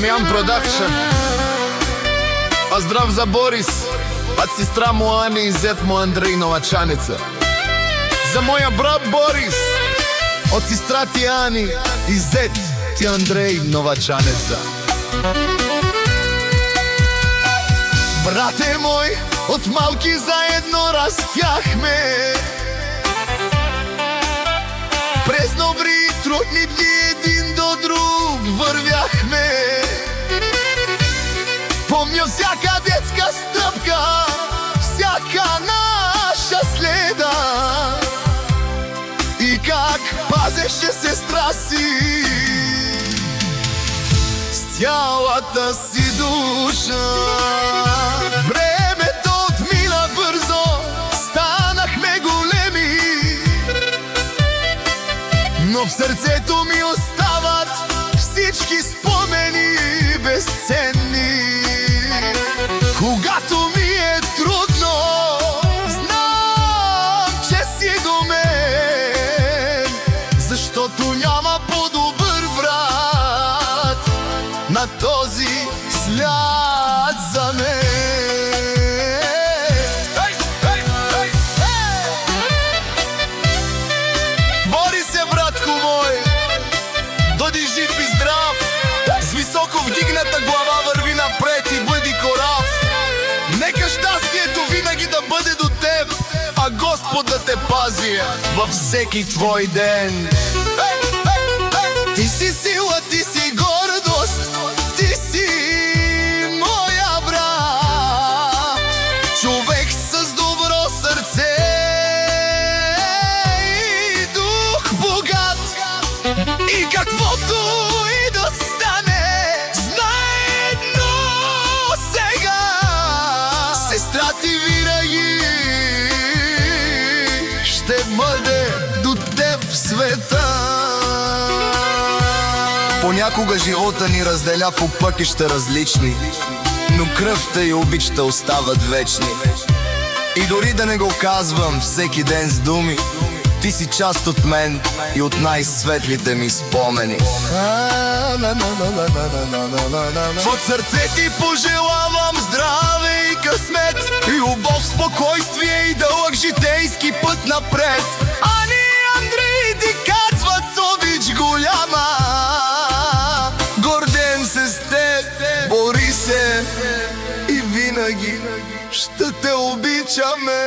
Дамян Продакшн. А здрав за Борис, от сестра му Ани и зет му Андрей Новачаница. За моя брат Борис, от сестра ти Ани и зет ти Андрей Новачаница. Брате мой, от малки заедно растяхме, през добри и трудни дни един до друг вървяхме. Помня всяка детска стъпка, всяка наша следа и как пазеше сестра си с цялата си душа. Времето отмина бързо, станахме големи, но в сърцето ми остават всички спомени безценни. Когато ми е трудно, знам, че си до мен, защото няма по-добър брат на този свят за мен. Бори се, братко мой, бъди жив и здрав, с високо вдигната глава върви напред и бъди корав. Нека щастието винаги да бъде до теб, а Господ да те пази във всеки твой ден. Ти си сила, ти си гордост, ти си моя брат, човек с добро сърце и дух богат. И каквото и да стане, знай едно сега: сестра ти винаги ще бъде до теб в света. Понякога живота ни разделя по пътища различни, но кръвта и обичта остават вечни. И дори да не го казвам всеки ден с думи, ти си част от мен и от най-светлите ми спомени. От сърце ти пожелавам здраве и късмет, любов, спокойствие и дълъг житейски път напред. Ани и Андрей ти казват с обич голяма, гордем се с теб, бори се и винаги ще те обичаме.